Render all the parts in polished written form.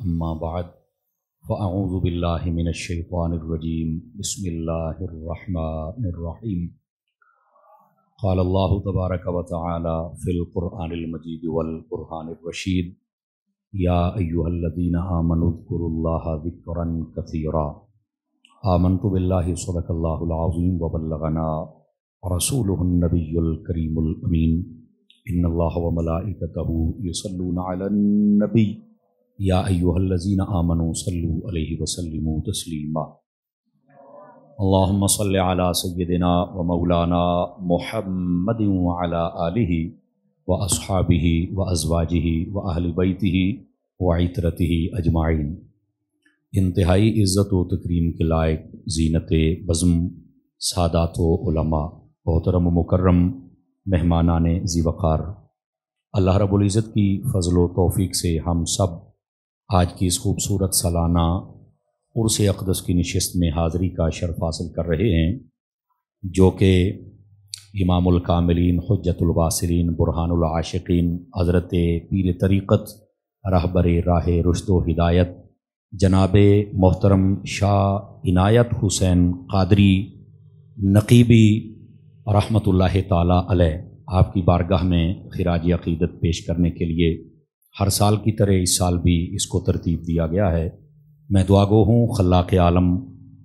اما بعد فاعوذ باللہ من الشیطان الرجیم بسم اللہ الرحمن الرحیم قال اللہ تبارک و تعالی فی القرآن المجید والقرآن الرشید یا ایہا الذین آمنوا اذکروا اللہ ذکرا کثیرا آمنت باللہ صدق اللہ العظیم وبلغنا رسولہ النبی الکریم الامین ان اللہ وملائکتہ یصلون علی النبی یا ایہا الذین آمنوا صلوا علیہ وسلموا تسلیما اللہم صل علی سیدنا و مولانا محمد وعلی آلہ و اصحابہ و ازواجہ و اہل بیتہ و عترتہ اجمعین۔ انتہائی عزت و تکریم کے لائق زینت بزم سادات و علماء، محترم و مکرم مہمانان ذی وقار، اللہ رب العزت کی فضل و توفیق سے ہم سب آج کی اس خوبصورت سالانہ عرس اقدس کی نشست میں حاضری کا شرف حاصل کر رہے ہیں، جو کہ امام الکاملین حجت الواصلین برہان العاشقین حضرت پیر طریقت رہبر راہ رشد و ہدایت جناب محترم شاہ عنایت حسین قادری نقیبی رحمۃ اللہ تعالی علیہ آپ کی بارگاہ میں خراج عقیدت پیش کرنے کے لیے ہر سال کی طرح اس سال بھی اس کو ترتیب دیا گیا ہے۔ میں دعا گو ہوں خلاق عالم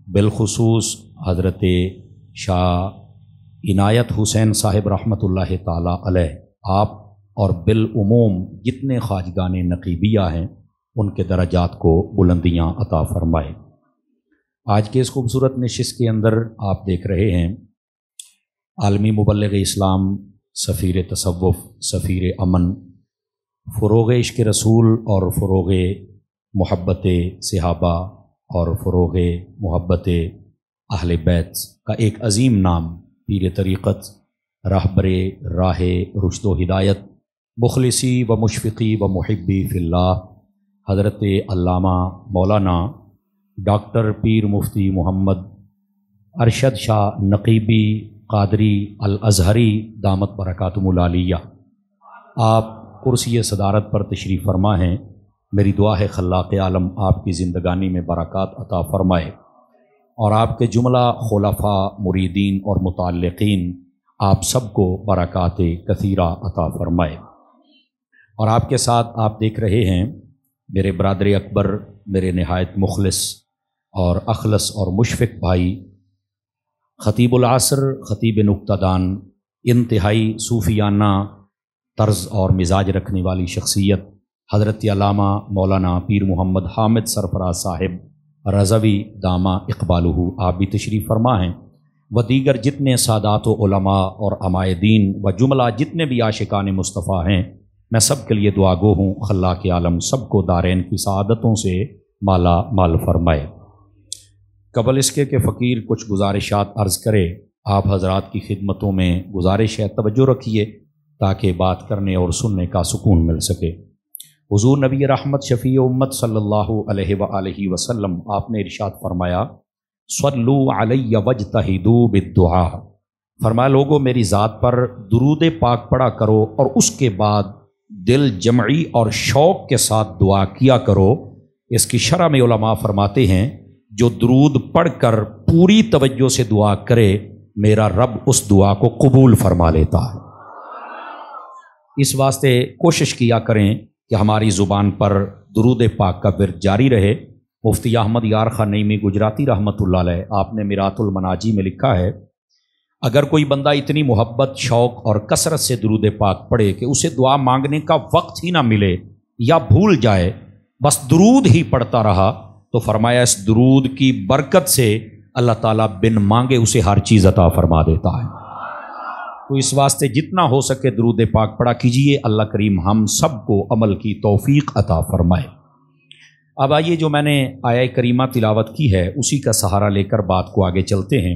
بالخصوص حضرت شاہ عنایت حسین صاحب رحمۃ اللہ تعالی علیہ آپ اور بالعموم جتنے خواجگان نقیبیہ ہیں ان کے درجات کو بلندیاں عطا فرمائے۔ آج کے اس خوبصورت نشست کے اندر آپ دیکھ رہے ہیں عالمی مبلغ اسلام، سفیر تصوف، سفیر امن، فروغ عشق رسول اور فروغ محبت صحابہ اور فروغ محبت اہل بیت کا ایک عظیم نام پیر طریقت رہبر راہ رشد و ہدایت مخلصی و مشفقی و محبی فی اللہ حضرت علامہ مولانا ڈاکٹر پیر مفتی محمد ارشد شاہ نقیبی قادری الازہری دامت برکاتہم العالیہ آپ کرسی صدارت پر تشریف فرما ہیں۔ میری دعا ہے خلاق عالم آپ کی زندگانی میں برکات عطا فرمائے اور آپ کے جملہ خلفاء، مریدین اور متعلقین آپ سب کو برکات کثیرہ عطا فرمائے۔ اور آپ کے ساتھ آپ دیکھ رہے ہیں میرے برادر اکبر، میرے نہایت مخلص اور اخلص اور مشفق بھائی، خطیب العصر، خطیب نکتہ دان، انتہائی صوفیانہ طرز اور مزاج رکھنے والی شخصیت حضرت علامہ مولانا پیر محمد حامد سرفراز صاحب رضوی دامہ اقبالہ آپ بھی تشریف فرما ہیں، و دیگر جتنے سادات و علماء اور عمائدین و جملہ جتنے بھی عاشقان مصطفیٰ ہیں، میں سب کے لیے دعا گو ہوں خلاق عالم سب کو دارین کی سعادتوں سے مالا مال فرمائے۔ قبل اس کے کہ فقیر کچھ گزارشات عرض کرے، آپ حضرات کی خدمتوں میں گزارش ہے توجہ رکھیے تاکہ بات کرنے اور سننے کا سکون مل سکے۔ حضور نبی رحمت شفیع امت صلی اللہ علیہ وآلہ وسلم آپ نے ارشاد فرمایا صلو علی واجتہدوا بالدعاء، فرمایا لوگوں میری ذات پر درود پاک پڑھا کرو اور اس کے بعد دل جمعی اور شوق کے ساتھ دعا کیا کرو۔ اس کی شرح میں علماء فرماتے ہیں جو درود پڑھ کر پوری توجہ سے دعا کرے میرا رب اس دعا کو قبول فرما لیتا ہے۔ اس واسطے کوشش کیا کریں کہ ہماری زبان پر درود پاک کا ورد جاری رہے۔ مفتی احمد یار خان نعیمی گجراتی رحمۃ اللہ علیہ آپ نے میرات المناجی میں لکھا ہے اگر کوئی بندہ اتنی محبت، شوق اور کثرت سے درود پاک پڑھے کہ اسے دعا مانگنے کا وقت ہی نہ ملے یا بھول جائے، بس درود ہی پڑھتا رہا، تو فرمایا اس درود کی برکت سے اللہ تعالیٰ بن مانگے اسے ہر چیز عطا فرما دیتا ہے۔ تو اس واسطے جتنا ہو سکے درود پاک پڑھا کیجئے، اللہ کریم ہم سب کو عمل کی توفیق عطا فرمائے۔ اب آئیے جو میں نے آیہ کریمہ تلاوت کی ہے اسی کا سہارا لے کر بات کو آگے چلتے ہیں۔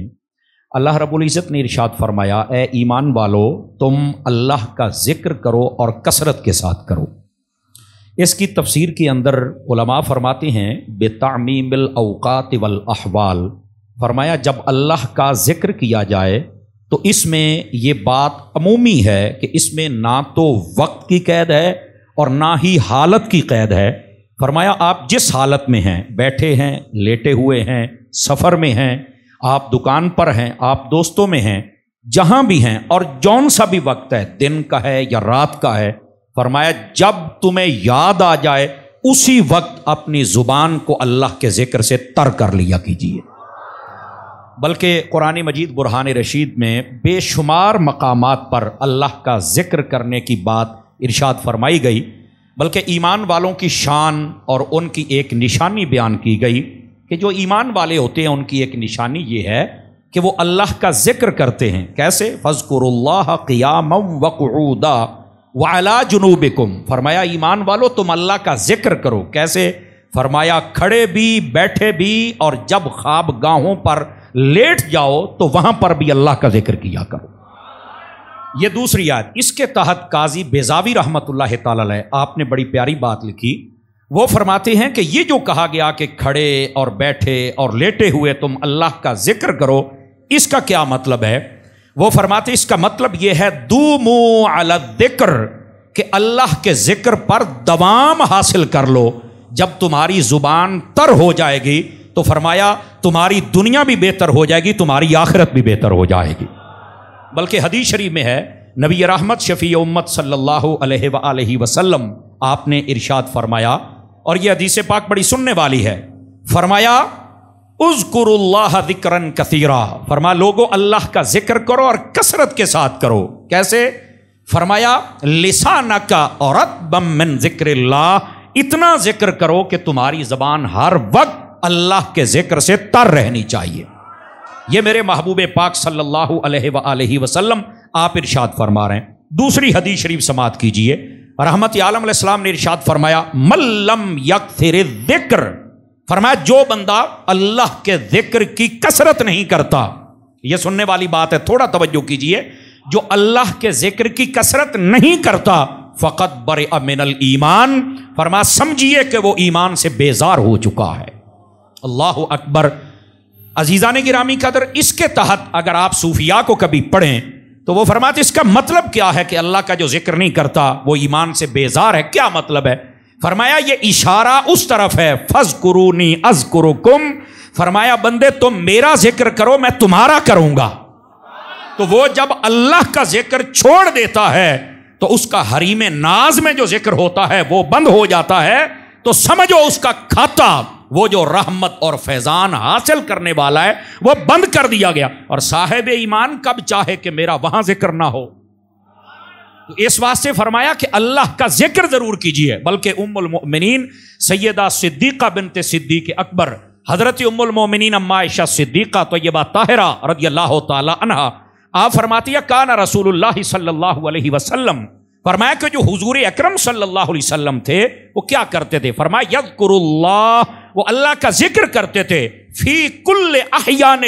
اللہ رب العزت نے ارشاد فرمایا اے ایمان والو تم اللہ کا ذکر کرو اور کثرت کے ساتھ کرو۔ اس کی تفسیر کے اندر علماء فرماتے ہیں بتعمیم الاوقات والاحوال، فرمایا جب اللہ کا ذکر کیا جائے تو اس میں یہ بات عمومی ہے کہ اس میں نہ تو وقت کی قید ہے اور نہ ہی حالت کی قید ہے، فرمایا آپ جس حالت میں ہیں، بیٹھے ہیں، لیٹے ہوئے ہیں، سفر میں ہیں، آپ دکان پر ہیں، آپ دوستوں میں ہیں، جہاں بھی ہیں، اور جون سا بھی وقت ہے، دن کا ہے یا رات کا ہے، فرمایا جب تمہیں یاد آ جائے اسی وقت اپنی زبان کو اللہ کے ذکر سے تر کر لیا کیجیے۔ بلکہ قرآن مجید برہان رشید میں بے شمار مقامات پر اللہ کا ذکر کرنے کی بات ارشاد فرمائی گئی، بلکہ ایمان والوں کی شان اور ان کی ایک نشانی بیان کی گئی کہ جو ایمان والے ہوتے ہیں ان کی ایک نشانی یہ ہے کہ وہ اللہ کا ذکر کرتے ہیں۔ کیسے؟ فَاذْكُرُوا اللَّهَ قِيَامًا وَقُعُودًا وَعَلَىٰ جُنُوبِكُمْ، فرمایا ایمان والو تم اللہ کا ذکر کرو۔ کیسے؟ فرمایا کھڑے بھی، بیٹھے بھی، اور جب خواب گاہوں پر لیٹ جاؤ تو وہاں پر بھی اللہ کا ذکر کیا کرو۔ یہ دوسری آیت، اس کے تحت قاضی بیضاوی رحمۃ اللہ تعالی علیہ آپ نے بڑی پیاری بات لکھی۔ وہ فرماتے ہیں کہ یہ جو کہا گیا کہ کھڑے اور بیٹھے اور لیٹے ہوئے تم اللہ کا ذکر کرو، اس کا کیا مطلب ہے؟ وہ فرماتے اس کا مطلب یہ ہے دوموا علی الذکر، کہ اللہ کے ذکر پر دوام حاصل کر لو۔ جب تمہاری زبان تر ہو جائے گی تو فرمایا تمہاری دنیا بھی بہتر ہو جائے گی، تمہاری آخرت بھی بہتر ہو جائے گی۔ بلکہ حدیث شریف میں ہے، نبی رحمت شفیع امت صلی اللہ علیہ وآلہ وسلم آپ نے ارشاد فرمایا، اور یہ حدیث پاک بڑی سننے والی ہے، فرمایا اذکروا اللہ ذکرا کثیرا، فرمایا لوگو اللہ کا ذکر کرو اور کثرت کے ساتھ کرو۔ کیسے؟ فرمایا لسانک رطبا من ذکر اللہ، اتنا ذکر کرو کہ تمہاری زبان ہر وقت اللہ کے ذکر سے تر رہنی چاہیے۔ یہ میرے محبوب پاک صلی اللہ علیہ وآلہ وسلم آپ ارشاد فرما رہے ہیں۔ دوسری حدیث شریف سماعت کیجئے، رحمت عالم علیہ السلام نے ارشاد فرمایا من لم یکثر الذکر، فرمایا جو بندہ اللہ کے ذکر کی کثرت نہیں کرتا، یہ سننے والی بات ہے، تھوڑا توجہ کیجئے، جو اللہ کے ذکر کی کثرت نہیں کرتا فقط برئ من الایمان، فرمایا سمجھیے کہ وہ ایمان سے بیزار ہو چکا ہے۔ اللہ اکبر۔ عزیزان گرامی قدر، اس کے تحت اگر آپ صوفیاء کو کبھی پڑھیں تو وہ فرماتے اس کا مطلب کیا ہے کہ اللہ کا جو ذکر نہیں کرتا وہ ایمان سے بیزار ہے؟ کیا مطلب ہے؟ فرمایا یہ اشارہ اس طرف ہے، فَاذْكُرُونِي أَذْكُرُكُمْ، فرمایا بندے تم میرا ذکر کرو میں تمہارا کروں گا۔ تو وہ جب اللہ کا ذکر چھوڑ دیتا ہے تو اس کا حریم ناز میں جو ذکر ہوتا ہے وہ بند ہو جاتا ہے، تو سمجھو اس کا کھاتا، وہ جو رحمت اور فیضان حاصل کرنے والا ہے، وہ بند کر دیا گیا۔ اور صاحب ایمان کب چاہے کہ میرا وہاں ذکر نہ ہو، تو اس واسطے فرمایا کہ اللہ کا ذکر ضرور کیجئے۔ بلکہ ام المؤمنین سیدہ صدیقہ بنت صدیق اکبر حضرت ام المؤمنین ام عائشہ صدیقہ طیبہ طاہرہ رضی اللہ تعالی عنہا آپ فرماتی ہے کان رسول اللہ صلی اللہ علیہ وسلم، فرمایا کہ جو حضور اکرم صلی اللہ علیہ وسلم تھے وہ کیا کرتے تھے؟ فرمایا یذکر اللہ، وہ اللہ کا ذکر کرتے تھے، فی کل احیانہ،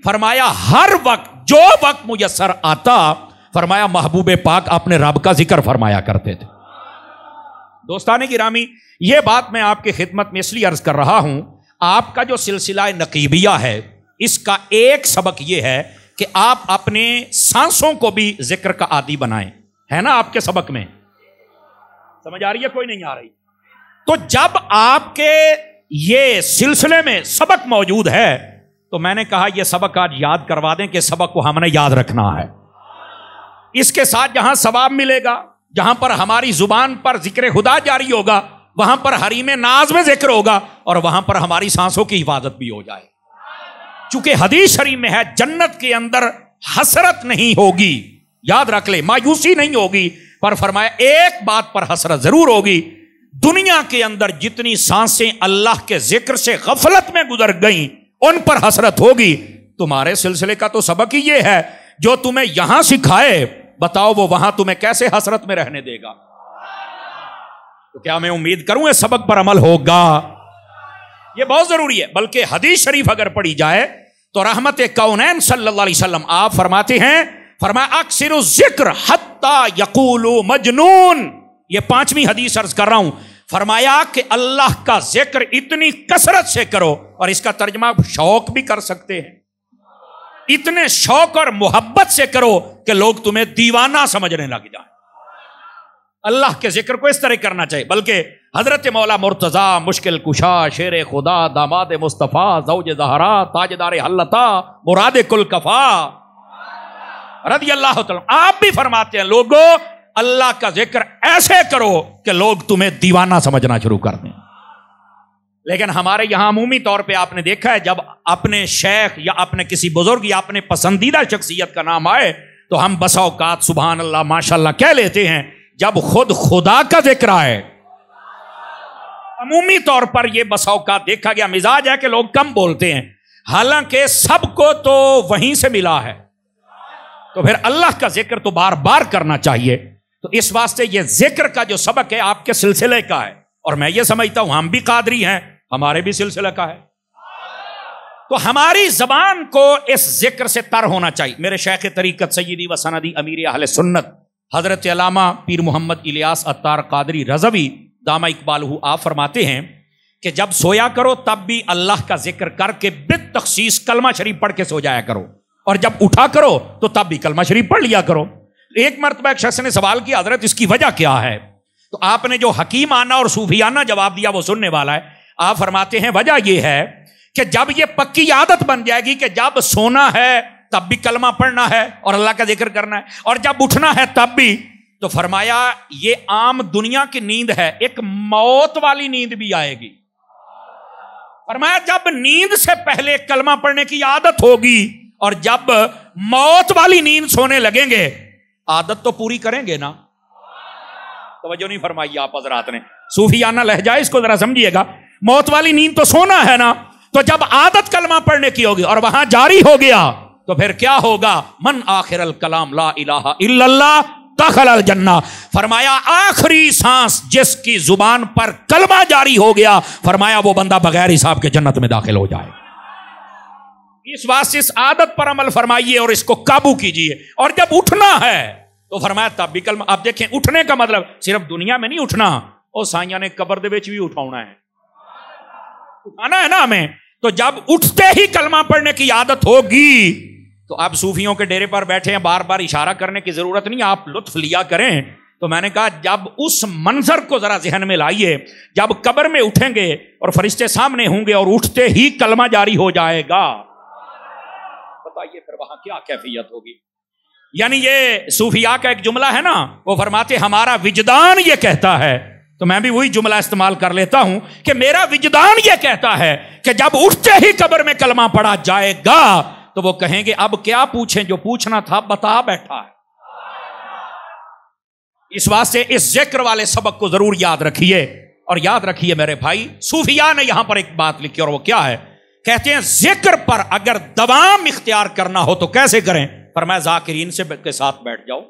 فرمایا ہر وقت جو وقت میسر آتا، فرمایا محبوب پاک اپنے رب کا ذکر فرمایا کرتے تھے۔ دوستان گرامی، یہ بات میں آپ کی خدمت میں اس لیے عرض کر رہا ہوں، آپ کا جو سلسلہ نقیبیہ ہے اس کا ایک سبق یہ ہے کہ آپ اپنے سانسوں کو بھی ذکر کا عادی بنائیں، ہے نا؟ آپ کے سبق میں سمجھ آ رہی ہے؟ کوئی نہیں آ رہی؟ تو جب آپ کے یہ سلسلے میں سبق موجود ہے تو میں نے کہا یہ سبق آج یاد کروا دیں کہ سبق کو ہم نے یاد رکھنا ہے۔ اس کے ساتھ جہاں ثواب ملے گا، جہاں پر ہماری زبان پر ذکر خدا جاری ہوگا، وہاں پر حریم ناز میں ذکر ہوگا، اور وہاں پر ہماری سانسوں کی حفاظت بھی ہو جائے۔ چونکہ حدیث شریف میں ہے جنت کے اندر حسرت نہیں ہوگی، یاد رکھ لے، مایوسی نہیں ہوگی، پر فرمایا ایک بات پر حسرت ضرور ہوگی، دنیا کے اندر جتنی سانسیں اللہ کے ذکر سے غفلت میں گزر گئیں ان پر حسرت ہوگی۔ تمہارے سلسلے کا تو سبق ہی یہ ہے، جو تمہیں یہاں سکھائے بتاؤ وہ وہاں تمہیں کیسے حسرت میں رہنے دے گا؟ تو کیا میں امید کروں اس سبق پر عمل ہوگا؟ یہ بہت ضروری ہے۔ بلکہ حدیث شریف اگر پڑھی جائے تو رحمت کونین صلی اللہ علیہ وسلم آپ فرماتے ہیں، فرمایا اکثر الذکر حتی یقول مجنون، یہ 5ویں حدیث عرض کر رہا ہوں، فرمایا کہ اللہ کا ذکر اتنی کثرت سے کرو، اور اس کا ترجمہ شوق بھی کر سکتے ہیں، اتنے شوق اور محبت سے کرو کہ لوگ تمہیں دیوانہ سمجھنے لگ جائیں۔ اللہ کے ذکر کو اس طرح کرنا چاہیے۔ بلکہ حضرت مولا مرتضی مشکل کشا شیر خدا داماد مصطفیٰ زوج زہرا تاجدار حلتا مراد کل کفا رضی اللہ تعالی. آپ بھی فرماتے ہیں لوگوں اللہ کا ذکر ایسے کرو کہ لوگ تمہیں دیوانہ سمجھنا شروع کر دیں. لیکن ہمارے یہاں عمومی طور پہ آپ نے دیکھا ہے جب اپنے شیخ یا اپنے کسی بزرگ یا اپنے پسندیدہ شخصیت کا نام آئے تو ہم بسا اوقات سبحان اللہ ماشاءاللہ کہہ لیتے ہیں. جب خود خدا کا ذکر آئے عمومی طور پر یہ بسا اوقات دیکھا گیا مزاج ہے کہ لوگ کم بولتے ہیں، حالانکہ سب کو تو وہیں سے ملا ہے. تو پھر اللہ کا ذکر تو بار بار کرنا چاہیے. تو اس واسطے یہ ذکر کا جو سبق ہے آپ کے سلسلے کا ہے، اور میں یہ سمجھتا ہوں ہم بھی قادری ہیں، ہمارے بھی سلسلہ کا ہے. تو ہماری زبان کو اس ذکر سے تر ہونا چاہیے. میرے شیخ طریقت سیدی و سندی امیر اہل سنت حضرت علامہ پیر محمد الیاس عطار قادری رضوی دامہ اقبالہ آپ فرماتے ہیں کہ جب سویا کرو تب بھی اللہ کا ذکر کر کے بالتخصیص کلمہ شریف پڑھ کے سو جایا کرو، اور جب اٹھا کرو تو تب بھی کلمہ شریف پڑھ لیا کرو. ایک مرتبہ ایک شخص نے سوال کیا حضرت اس کی وجہ کیا ہے؟ تو آپ نے جو حکیمانہ اور صوفیانہ جواب دیا وہ سننے والا ہے. آپ فرماتے ہیں وجہ یہ ہے کہ جب یہ پکی عادت بن جائے گی کہ جب سونا ہے تب بھی کلمہ پڑھنا ہے اور اللہ کا ذکر کرنا ہے، اور جب اٹھنا ہے تب بھی، تو فرمایا یہ عام دنیا کی نیند ہے، ایک موت والی نیند بھی آئے گی. فرمایا جب نیند سے پہلے کلمہ پڑھنے کی عادت ہوگی اور جب موت والی نیند سونے لگیں گے، عادت تو پوری کریں گے نا. توجہ نہیں فرمائی آپ حضرات نے، صوفیانہ لہجہ اس کو ذرا سمجھیے گا. موت والی نیند تو سونا ہے نا، تو جب عادت کلمہ پڑھنے کی ہوگی اور وہاں جاری ہو گیا تو پھر کیا ہوگا؟ من آخر الکلام لا الہ الا اللہ دخل الجنہ. فرمایا آخری سانس جس کی زبان پر کلمہ جاری ہو گیا، فرمایا وہ بندہ بغیر حساب کے جنت میں داخل ہو جائے. اس واسطے اس عادت پر عمل فرمائیے اور اس کو قابو کیجئے. اور جب اٹھنا ہے تو فرمایا تب بھی کلمہ. آپ دیکھیں اٹھنے کا مطلب صرف دنیا میں نہیں اٹھنا، او سائیاں نے قبر دے وچ بھی اٹھاؤنا ہے، اٹھانا ہے نا ہمیں. تو جب اٹھتے ہی کلمہ پڑھنے کی عادت ہوگی تو آپ صوفیوں کے ڈیرے پر بیٹھے ہیں، بار بار اشارہ کرنے کی ضرورت نہیں، آپ لطف لیا کریں. تو میں نے کہا جب اس منظر کو ذرا ذہن میں لائیے، جب قبر میں اٹھیں گے اور فرشتے سامنے ہوں گے اور اٹھتے ہی کلمہ جاری ہو جائے گا، بتائیے پھر وہاں کیا کیفیت ہوگی. یعنی یہ صوفیاء کا ایک جملہ ہے نا، وہ فرماتے ہمارا وجدان یہ کہتا ہے، تو میں بھی وہی جملہ استعمال کر لیتا ہوں کہ میرا وجدان یہ کہتا ہے کہ جب اٹھتے ہی قبر میں کلمہ پڑھا جائے گا تو وہ کہیں گے اب کیا پوچھیں، جو پوچھنا تھا بتا بیٹھا ہے. اس واسطے اس ذکر والے سبق کو ضرور یاد رکھیے. اور یاد رکھیے میرے بھائی، صوفیاء نے یہاں پر ایک بات لکھی اور وہ کیا ہے؟ کہتے ہیں ذکر پر اگر دوام اختیار کرنا ہو تو کیسے کریں؟ فرمایا ذاکرین کے ساتھ بیٹھ جاؤ،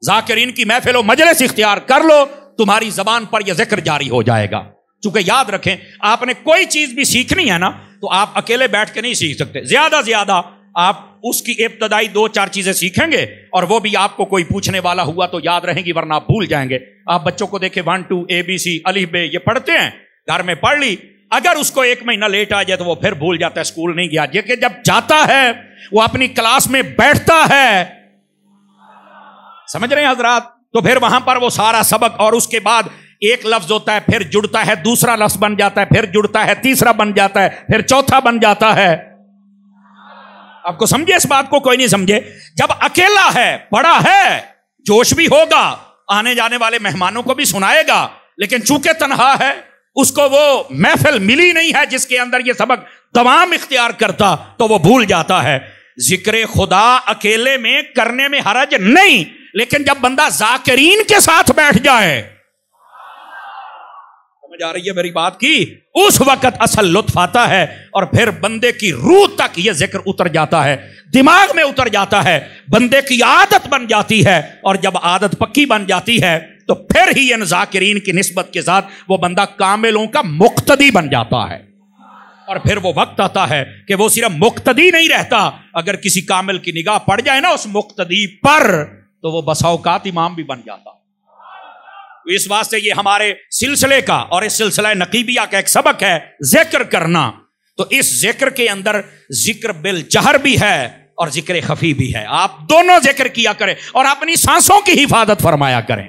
ذاکرین کی محفل و مجلس اختیار کر لو، تمہاری زبان پر یہ ذکر جاری ہو جائے گا. چونکہ یاد رکھیں آپ نے کوئی چیز بھی سیکھنی ہے نا تو آپ اکیلے بیٹھ کے نہیں سیکھ سکتے. زیادہ زیادہ آپ اس کی ابتدائی 2-4 چیزیں سیکھیں گے اور وہ بھی آپ کو کوئی پوچھنے والا ہوا تو یاد رہیں گی، ورنہ آپ بھول جائیں گے. آپ بچوں کو دیکھیں 1 2 ABC الف ب یہ پڑھتے ہیں، گھر میں پڑھ لی، اگر اس کو 1 مہینہ لیٹ آ جائے تو وہ پھر بھول جاتا ہے، اسکول نہیں گیا. کہ جب جاتا ہے وہ اپنی کلاس میں بیٹھتا ہے، سمجھ رہے ہیں حضرات؟ تو پھر وہاں پر وہ سارا سبق، اور اس کے بعد ایک لفظ ہوتا ہے پھر جڑتا ہے، دوسرا لفظ بن جاتا ہے، پھر جڑتا ہے، تیسرا بن جاتا ہے، پھر چوتھا بن جاتا ہے. آپ کو سمجھے اس بات کو؟ کوئی نہیں سمجھے. جب اکیلا ہے، پڑا ہے، جوش بھی ہوگا، آنے جانے والے مہمانوں کو بھی سنائے گا، لیکن چونکہ تنہا ہے، اس کو وہ محفل ملی نہیں ہے جس کے اندر یہ سبق دوام اختیار کرتا، تو وہ بھول جاتا ہے. ذکر خدا اکیلے میں کرنے میں حرج نہیں، لیکن جب بندہ ذاکرین کے ساتھ بیٹھ جائے، سمجھ آ رہی ہے میری بات کی، اس وقت اصل لطف آتا ہے اور پھر بندے کی روح تک یہ ذکر اتر جاتا ہے، دماغ میں اتر جاتا ہے، بندے کی عادت بن جاتی ہے. اور جب عادت پکی بن جاتی ہے تو پھر ہی ان ذاکرین کی نسبت کے ساتھ وہ بندہ کاملوں کا مقتدی بن جاتا ہے. اور پھر وہ وقت آتا ہے کہ وہ صرف مقتدی نہیں رہتا، اگر کسی کامل کی نگاہ پڑ جائے نا اس مقتدی پر تو وہ بسا اوقات امام بھی بن جاتا. اس واسطے یہ ہمارے سلسلے کا اور اس سلسلہ نقیبیہ کا ایک سبق ہے ذکر کرنا. تو اس ذکر کے اندر ذکر بالجہر بھی ہے اور ذکر خفی بھی ہے. آپ دونوں ذکر کیا کریں اور اپنی سانسوں کی حفاظت فرمایا کریں.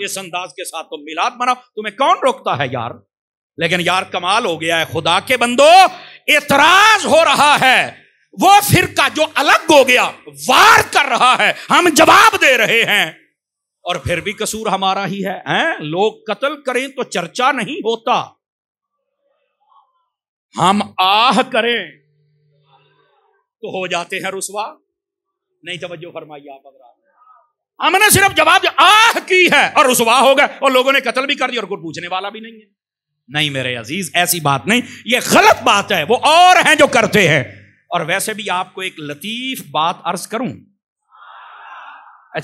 اس انداز کے ساتھ تم میلاد مناؤ، تمہیں کون روکتا ہے یار؟ لیکن یار کمال ہو گیا ہے خدا کے بندو، اعتراض ہو رہا ہے، وہ فرقہ جو الگ ہو گیا وار کر رہا ہے، ہم جواب دے رہے ہیں، اور پھر بھی قصور ہمارا ہی ہے۔ لوگ قتل کریں تو چرچا نہیں ہوتا، ہم آہ کریں تو ہو جاتے ہیں رسوا۔ نہیں توجہ فرمائیے آپ حضرات، ہم نے صرف جواب آہ کی ہے اور رسوا ہو گئے، اور لوگوں نے قتل بھی کر دیا اور کوئی پوچھنے والا بھی نہیں ہے۔ نہیں میرے عزیز، ایسی بات نہیں، یہ غلط بات ہے، وہ اور ہیں جو کرتے ہیں۔ اور ویسے بھی آپ کو ایک لطیف بات عرض کروں،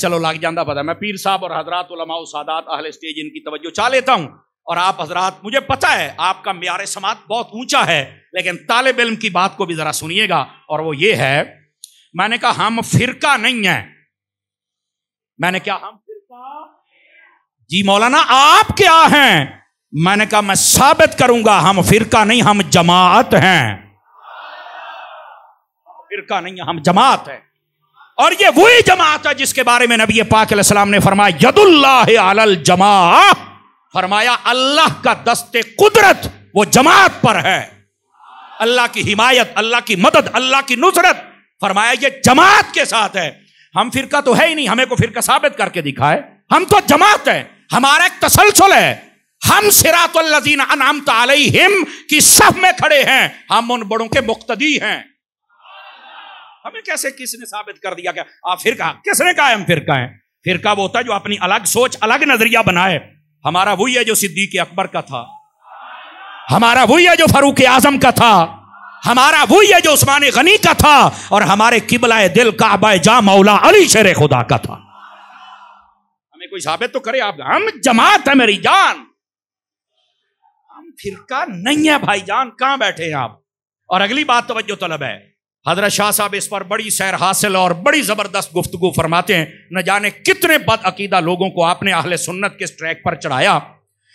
چلو لگ جاندہ پتہ، میں پیر صاحب اور حضرات علماء و سادات اہل اسٹیج ان کی توجہ چاہ لیتا ہوں، اور آپ حضرات مجھے پتہ ہے آپ کا معیار سماعت بہت اونچا ہے، لیکن طالب علم کی بات کو بھی ذرا سنیے گا، اور وہ یہ ہے، میں نے کہا ہم فرقہ نہیں ہیں۔ میں نے کہا ہم فرقہ، جی مولانا آپ کیا ہیں؟ میں نے کہا میں ثابت کروں گا، ہم فرقہ نہیں، ہم جماعت ہیں۔ فرقہ نہیں ہے، ہم جماعت ہیں، اور یہ وہی جماعت ہے جس کے بارے میں نبی پاک علیہ السلام نے فرمایا ید اللہ علی الجماعہ، فرمایا اللہ کا دست قدرت وہ جماعت پر ہے، اللہ کی حمایت، اللہ کی مدد، اللہ کی نصرت، فرمایا یہ جماعت کے ساتھ ہے۔ ہم فرقہ تو ہے ہی نہیں، ہمیں کو فرقہ ثابت کر کے دکھائے، ہم تو جماعت ہیں، ہمارا ایک تسلسل ہے، ہم صراط الذین انعمت علیہم کی صف میں کھڑے ہیں، ہم ان بڑوں کے مقتدی ہیں۔ ہمیں کیسے کس نے ثابت کر دیا کہ آپ فرقہ؟ کس نے کہا ہم فرقہ ہیں؟ فرقہ وہ ہوتا ہے جو اپنی الگ سوچ، الگ نظریہ بنائے۔ ہمارا وہی ہے جو صدیق اکبر کا تھا، ہمارا وہی ہے جو فاروق اعظم کا تھا، ہمارا وہی ہے جو عثمان غنی کا تھا، اور ہمارے قبلہ دل کعبہ جاں مولا علی شیر خدا کا تھا۔ ہمیں کوئی ثابت تو کرے آپ، ہم جماعت ہے میری جان، ہم فرقہ نہیں ہے بھائی جان۔ کہاں بیٹھے ہیں آپ؟ اور اگلی بات توجہ طلب ہے، حضرت شاہ صاحب اس پر بڑی سیر حاصل اور بڑی زبردست گفتگو فرماتے ہیں، نہ جانے کتنے بد عقیدہ لوگوں کو آپ نے اہل سنت کے ٹریک پر چڑھایا،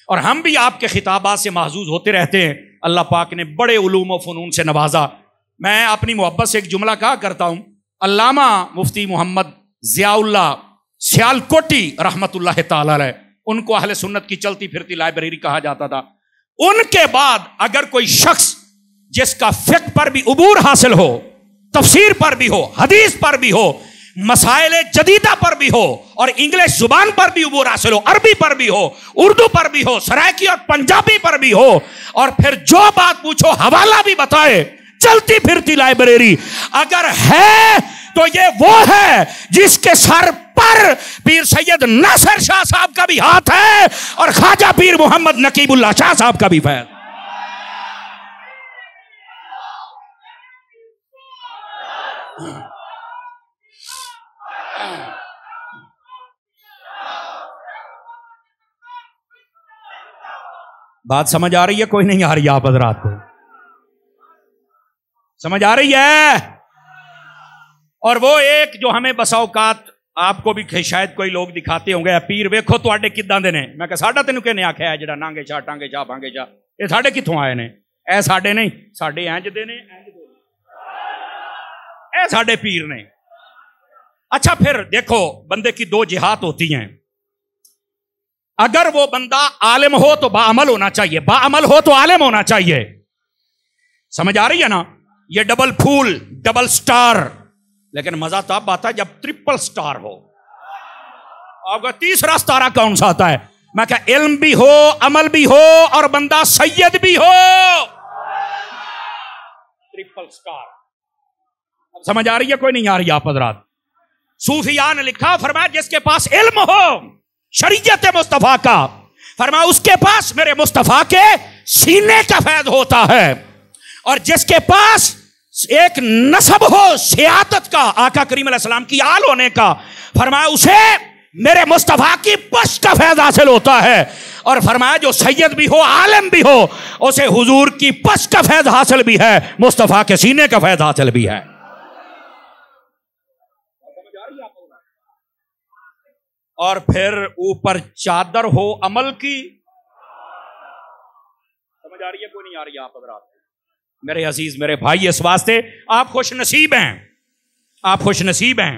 اور ہم بھی آپ کے خطابات سے محظوظ ہوتے رہتے ہیں۔ اللہ پاک نے بڑے علوم و فنون سے نوازا۔ میں اپنی محبت سے ایک جملہ کہا کرتا ہوں، علامہ مفتی محمد ضیاء اللہ سیالکوٹی رحمت اللہ تعالی علیہ، ان کو اہل سنت کی چلتی پھرتی لائبریری کہا جاتا تھا۔ ان کے بعد اگر کوئی شخص جس کا فقہ پر بھی عبور حاصل ہو، تفسیر پر بھی ہو، حدیث پر بھی ہو، مسائل جدیدہ پر بھی ہو، اور انگلش زبان پر بھی عبور حاصل ہو، عربی پر بھی ہو، اردو پر بھی ہو، سرائکی اور پنجابی پر بھی ہو، اور پھر جو بات پوچھو حوالہ بھی بتائے، چلتی پھرتی لائبریری اگر ہے تو یہ وہ ہے جس کے سر پر پیر سید ناصر شاہ صاحب کا بھی ہاتھ ہے، اور خواجہ پیر محمد نقیب اللہ شاہ صاحب کا بھی فیض۔ بات سمجھ آ رہی ہے؟ کوئی نہیں آ رہی آپ حضرات کو؟ سمجھ آ رہی ہے؟ اور وہ ایک جو ہمیں بسا اوقات آپ کو بھی شاید کوئی لوگ دکھاتے ہوں گے، پیر ویکھو تواڈے کداں دے نے، میں کہ ساڈا تینوں کہنے آکھیا ہے جڑا نانگے شاہ ٹانگے شاہ بانگے شاہ، یہ ساڈے کتھوں آئے نے؟ اے ساڈے نہیں، ساڈے انج دے نے، اے ساڈے پیر نے۔ اچھا پھر دیکھو، بندے کی دو جہات ہوتی ہیں، اگر وہ بندہ عالم ہو تو باعمل ہونا چاہیے، باعمل ہو تو عالم ہونا چاہیے۔ سمجھ آ رہی ہے نا؟ یہ ڈبل پھول، ڈبل سٹار، لیکن مزہ تب آتا ہے جب ٹرپل سٹار ہو۔ آپ کا تیسرا ستارہ کون سا آتا ہے؟ میں کہا علم بھی ہو، عمل بھی ہو، اور بندہ سید بھی ہو، ٹرپل سٹار۔ اب سمجھ آ رہی ہے؟ کوئی نہیں آ رہی آپ حضرات؟ صوفیاء نے لکھا، فرمایا جس کے پاس علم ہو شریعت مصطفیٰ کا، فرمایا اس کے پاس میرے مصطفیٰ کے سینے کا فیض ہوتا ہے، اور جس کے پاس ایک نسب ہو سیادت کا، آقا کریم علیہ السلام کی آل ہونے کا، فرمایا اسے میرے مصطفیٰ کی پشت کا فیض حاصل ہوتا ہے، اور فرمایا جو سید بھی ہو، عالم بھی ہو، اسے حضور کی پشت کا فیض حاصل بھی ہے، مصطفیٰ کے سینے کا فیض حاصل بھی ہے۔ اور پھر اوپر چادر ہو عمل کی۔ سمجھ آ رہی ہے؟ کوئی نہیں آ رہی آپ حضرات؟ میرے عزیز، میرے بھائی، اس واسطے آپ خوش نصیب ہیں، آپ خوش نصیب ہیں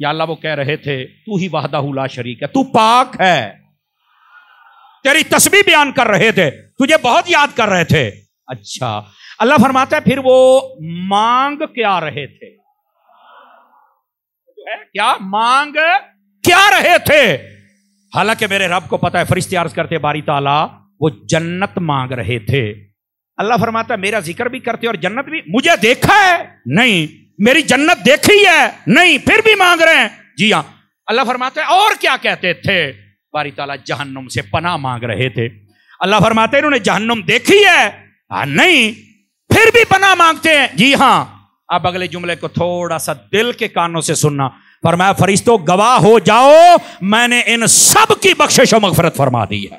یا اللہ وہ کہہ رہے تھے تو ہی وحدہ لا شریک ہے، تو پاک ہے، تیری تسبیح بیان کر رہے تھے، تجھے بہت یاد کر رہے تھے. اچھا اللہ فرماتا ہے پھر وہ مانگ کیا رہے تھے؟ کیا مانگ کیا رہے تھے؟ حالانکہ میرے رب کو پتا ہے، فرشتے عرض کرتے باری تعالیٰ وہ جنت مانگ رہے تھے. اللہ فرماتا ہے میرا ذکر بھی کرتے اور جنت بھی. مجھے دیکھا ہے؟ نہیں. میری جنت دیکھی ہے؟ نہیں. پھر بھی مانگ رہے ہیں؟ جی ہاں. اللہ فرماتا ہے اور کیا کہتے تھے؟ باری تعالیٰ جہنم سے پناہ مانگ رہے تھے. اللہ فرماتے ہیں انہوں نے جہنم دیکھی ہے؟ نہیں. پھر بھی پناہ مانگتے ہیں؟ جی ہاں. اب اگلے جملے کو تھوڑا سا دل کے کانوں سے سننا. فرمایا فرشتوں گواہ ہو جاؤ میں نے ان سب کی بخشش و مغفرت فرما دی ہے.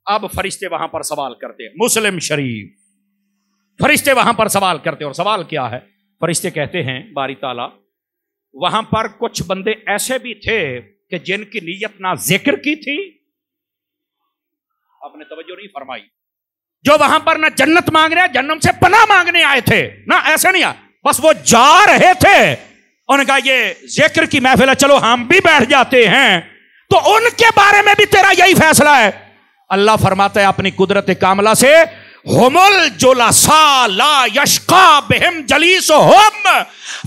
اب فرشتے وہاں پر سوال کرتے ہیں. مسلم شریف. فرشتے وہاں پر سوال کرتے ہیں، اور سوال کیا ہے؟ فرشتے کہتے ہیں باری تعالیٰ وہاں پر کچھ بندے ایسے بھی تھے کہ جن کی نیت نہ ذکر کی تھی. آپ نے توجہ نہیں فرمائی. جو وہاں پر نہ جنت مانگ رہے، جہنم سے پناہ مانگنے آئے تھے، نہ ایسے نہیں آئے، بس وہ جا رہے تھے. انہوں نے کہا یہ ذکر کی محفل ہے، چلو ہم بھی بیٹھ جاتے ہیں. تو ان کے بارے میں بھی تیرا یہی فیصلہ ہے. اللہ فرماتا ہے اپنی قدرت کاملہ سے ہم الجلساء لا یشقا بہم جلیسہم.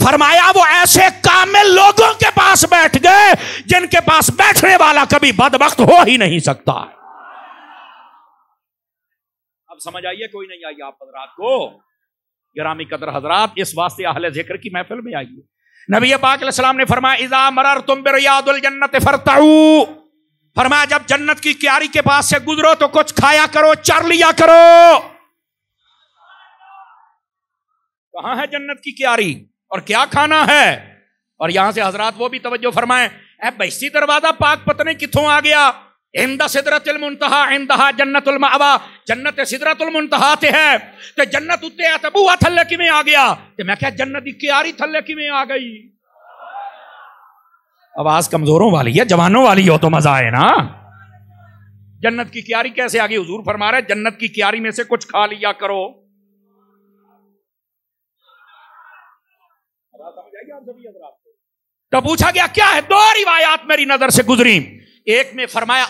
فرمایا وہ ایسے کامل لوگوں کے پاس بیٹھ گئے جن کے پاس بیٹھنے والا کبھی بدبخت ہو ہی نہیں سکتا. اب سمجھ آئیے کوئی نہیں آئی آپ حضرات کو؟ گرامی قدر حضرات اس واسطے اہل ذکر کی محفل میں آئیے. نبی پاک علیہ السلام نے فرمایا اذا مررتم بریاض الجنت فرتعوا. فرمایا جب جنت کی کیاری کے پاس سے گزرو تو کچھ کھایا کرو، چر لیا کرو. کہاں ہے جنت کی کیاری اور کیا کھانا ہے؟ اور یہاں سے حضرات وہ بھی توجہ فرمائیں. اے بہشتی دروازہ پاک پتہ نہیں کتوں آ گیا. عند سدرۃ المنتہا عندہا جنت المأوا. جنت سدرۃ المنتہا تے ہے تے جنت اتے ہے تے بوہا تھلے کیویں آ گیا؟ تے میں کہا جنت دی کیاری تھلے کیویں آ گئی؟ آواز کمزوروں والی ہے، جوانوں والی ہو تو مزہ آئے نا. جنت کی کیاری کیسے آ گئی؟ حضور فرما رہے جنت کی کیاری میں سے کچھ کھا لیا کرو. تو پوچھا گیا کیا ہے؟ دو روایات میری نظر سے گزری. ایک میں فرمایا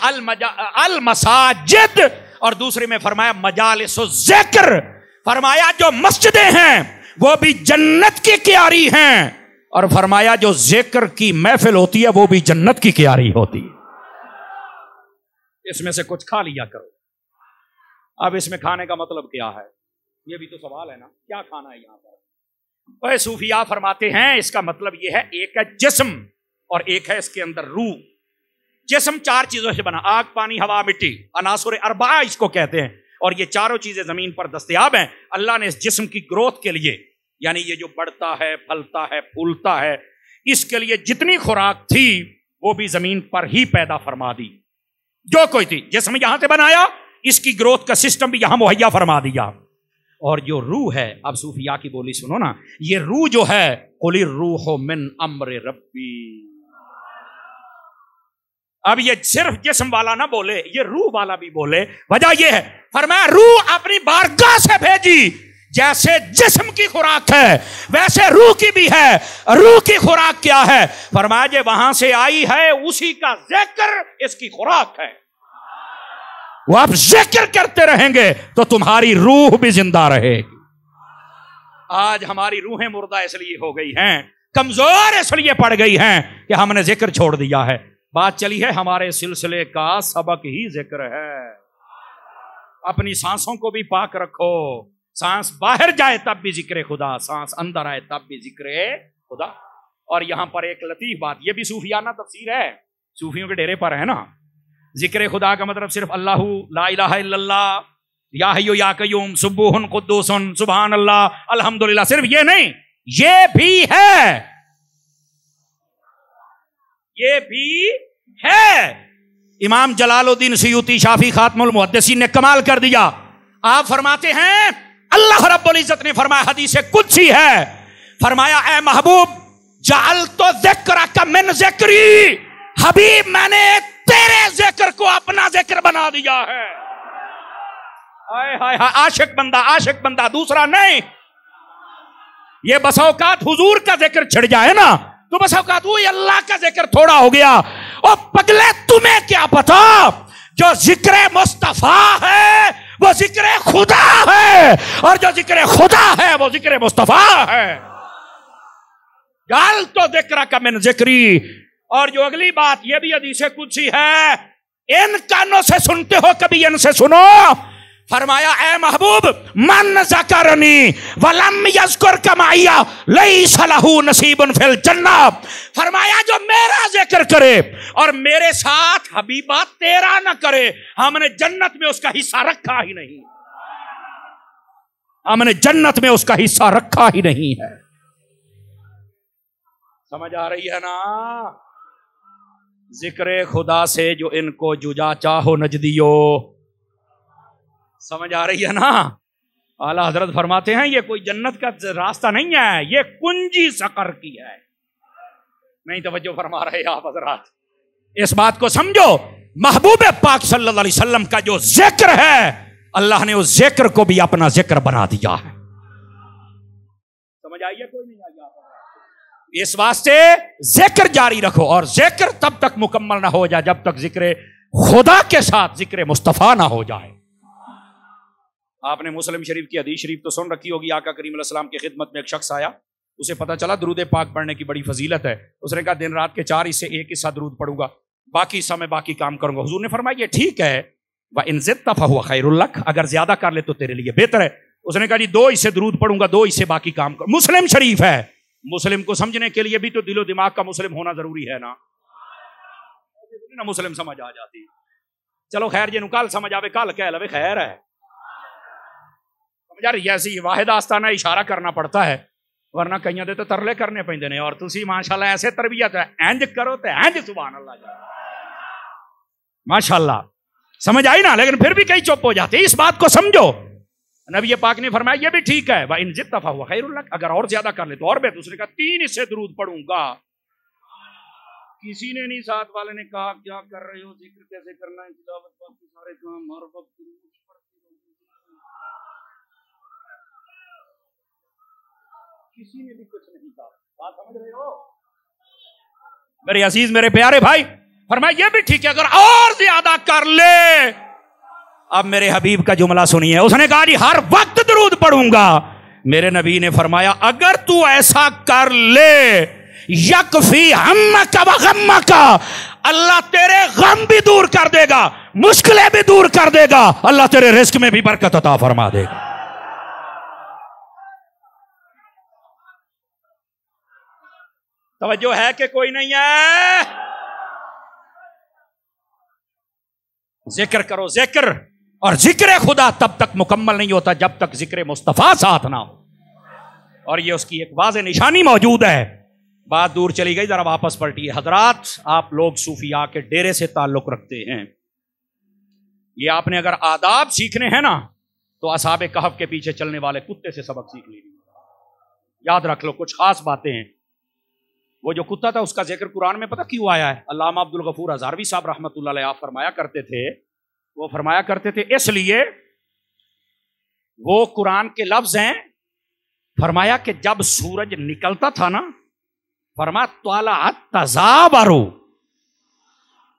المساجد اور دوسرے میں فرمایا مجالس الذکر. فرمایا جو مسجدیں ہیں وہ بھی جنت کی کیاری ہیں، اور فرمایا جو ذکر کی محفل ہوتی ہے وہ بھی جنت کی کیاری ہوتی ہے. اس میں سے کچھ کھا لیا کرو. اب اس میں کھانے کا مطلب کیا ہے؟ یہ بھی تو سوال ہے نا، کیا کھانا ہے یہاں پر؟ اے صوفیاء فرماتے ہیں اس کا مطلب یہ ہے ایک ہے جسم اور ایک ہے اس کے اندر روح. جسم چار چیزوں سے بنا، آگ پانی ہوا مٹی، عناصر اربعہ اس کو کہتے ہیں، اور یہ چاروں چیزیں زمین پر دستیاب ہیں. اللہ نے اس جسم کی گروتھ کے لیے، یعنی یہ جو بڑھتا ہے پھلتا ہے پھولتا ہے، اس کے لیے جتنی خوراک تھی وہ بھی زمین پر ہی پیدا فرما دی. جو کوئی تھی جسم یہاں سے بنایا، اس کی گروتھ کا سسٹم بھی یہاں مہیا فرما دیا. اور جو روح ہے، اب صوفیاء کی بولی سنو نا، یہ روح جو ہے قل الروح من امر ربی. اب یہ صرف جسم والا نہ بولے، یہ روح والا بھی بولے. وجہ یہ ہے فرمایا روح اپنی بارگاہ سے بھیجی. جیسے جسم کی خوراک ہے ویسے روح کی بھی ہے. روح کی خوراک کیا ہے؟ فرمایا جے وہاں سے آئی ہے اسی کا ذکر اس کی خوراک ہے. وہ آپ ذکر کرتے رہیں گے تو تمہاری روح بھی زندہ رہے گی. آج ہماری روحیں مردہ اس لیے ہو گئی ہیں، کمزور اس لیے پڑ گئی ہیں کہ ہم نے ذکر چھوڑ دیا ہے. بات چلی ہے ہمارے سلسلے کا سبق ہی ذکر ہے. اپنی سانسوں کو بھی پاک رکھو. سانس باہر جائے تب بھی ذکر خدا، سانس اندر آئے تب بھی ذکر خدا. اور یہاں پر ایک لطیف بات، یہ بھی صوفیانہ تفسیر ہے، صوفیوں کے ڈیرے پر ہے نا. ذکر خدا کا مطلب صرف اللہ لا الہ الا اللہ، یا حی یا قیوم، سبوح قدوس سبحان اللہ الحمدللہ، صرف یہ نہیں، یہ بھی ہے، یہ بھی ہے. امام جلال الدین سیوطی شافی خاتم المحدثین نے کمال کر دیا. آپ فرماتے ہیں اللہ رب العزت نے فرمایا، حدیث قدسی ہے، فرمایا اے محبوب جعلت ذکرک من ذکری، حبیب میں نے تیرے ذکر کو اپنا ذکر بنا دیا ہے. ہائے ہائے ہائے، عاشق بندہ دوسرا نہیں. یہ بس اوقات حضور کا ذکر چھڑ جائے نا تو بس اوقات وہی اللہ کا ذکر تھوڑا ہو گیا. اور پگلے تمہیں کیا پتا جو ذکر مصطفیٰ ہے وہ ذکر خدا ہے, اور جو ذکر خدا ہے وہ ذکر مصطفیٰ ہے. گال تو ذکر کا من ذکری. اور جو اگلی بات یہ بھی حدیث قدسی ہے, ان کانوں سے سنتے ہو کبھی ان سے سنو. فرمایا اے محبوب من ذکرنی ولم یذکرک معی لیس لہ نصیب فی الجنہ. فرمایا جو میرا ذکر کرے اور میرے ساتھ حبیبہ تیرا نہ کرے, ہم نے جنت میں اس کا حصہ رکھا ہی نہیں. ہم نے جنت میں اس کا حصہ رکھا ہی نہیں ہے. سمجھ آ رہی ہے نا؟ ذکر خدا سے جو ان کو ججا چاہو نجدیو. سمجھ آ رہی ہے نا؟ اعلیٰ حضرت فرماتے ہیں یہ کوئی جنت کا راستہ نہیں ہے, یہ کنجی سقر کی ہے. نہیں توجہ فرما رہے آپ حضرات؟ اس بات کو سمجھو, محبوب پاک صلی اللہ علیہ وسلم کا جو ذکر ہے اللہ نے اس ذکر کو بھی اپنا ذکر بنا دیا ہے. سمجھ آئیے کوئی نہیں آئی؟ اس واسطے ذکر جاری رکھو, اور ذکر تب تک مکمل نہ ہو جائے جب تک ذکر خدا کے ساتھ ذکر مصطفیٰ نہ ہو جائے. آپ نے مسلم شریف کی حدیث شریف تو سن رکھی ہوگی. آقا کریم علیہ السلام کی خدمت میں ایک شخص آیا, اسے پتا چلا درود پاک پڑھنے کی بڑی فضیلت ہے. اس نے کہا دن رات کے 4 حصے ایک حصہ درود پڑھوں گا, باقی حصہ میں باقی کام کروں گا. حضور نے فرمایا یہ ٹھیک ہے, وَإِن زِدْتَ فَهُوَ خَيْرٌ لَكَ, اگر زیادہ کر لے تو تیرے لیے بہتر ہے. اس نے کہا جی 2 حصے درود پڑھوں گا, 2 حصے باقی کام کروں. مسلم شریف ہے. مسلم کو سمجھنے کے لیے بھی تو دل و دماغ کا مسلم ہونا ضروری ہے نا. مسلم سمجھ آ جاتی. چلو خیر جی کل سمجھ آوے کل کہہ لوے خیر ہے. یار ایسی واحد آستانہ اشارہ کرنا پڑتا ہے, ورنہ کئیاں دے تو ترلے کرنے پیندے نے. اور تسی ماشاءاللہ ایسے تربیت ہے, انج کرو تے انج, سبحان اللہ ماشاءاللہ. سمجھ آئی نا؟ لیکن پھر بھی کئی چپ ہو جاتے. اس بات کو سمجھو, نبی پاک نے فرمایا یہ بھی ٹھیک ہے, وَإِن زِدْتَ فَهُوَ خَيْرٌ لَكَ, اگر اور زیادہ کر لے تو اور بے. دوسرے کا 3 حصے درود پڑھوں گا. کسی نے نہیں, ساتھ والے نے کہا کیا کر رہے ہو, ذکر کیسے کرنا ہے, تلاوت باقی سارے کام ہر وقت کسی نے بھی کچھ نہیں کہا. بات سمجھ رہے ہو میرے عزیز میرے پیارے بھائی؟ فرمایا یہ بھی ٹھیک ہے اگر اور زیادہ کر لے. اب میرے حبیب کا جملہ سنیے. اس نے کہا جی ہر وقت درود پڑھوں گا. میرے نبی نے فرمایا اگر تو ایسا کر لے, یکفی ہمک و غمک, اللہ تیرے غم بھی دور کر دے گا, مشکلیں بھی دور کر دے گا, اللہ تیرے رزق میں بھی برکت عطا فرما دے گا. توجہ ہے کہ کوئی نہیں ہے؟ ذکر کرو ذکر. اور ذکر خدا تب تک مکمل نہیں ہوتا جب تک ذکر مصطفیٰ ساتھ نہ ہو. اور یہ اس کی ایک واضح نشانی موجود ہے. بات دور چلی گئی, ذرا واپس پلٹیے. حضرات آپ لوگ صوفیاء کے ڈیرے سے تعلق رکھتے ہیں. یہ آپ نے اگر آداب سیکھنے ہیں نا تو اصحاب کہف کے پیچھے چلنے والے کتے سے سبق سیکھ لیجیے. یاد رکھ لو کچھ خاص باتیں ہیں. وہ جو کتا تھا اس کا ذکر قرآن میں پتہ کیوں آیا ہے؟ علامہ عبد الغفور ہزاروی صاحب رحمۃ اللہ علیہ فرمایا کرتے تھے, وہ فرمایا کرتے تھے اس لیے وہ قرآن کے لفظ ہیں. فرمایا کہ جب سورج نکلتا تھا نا, فرمایا طلعت تزاورو,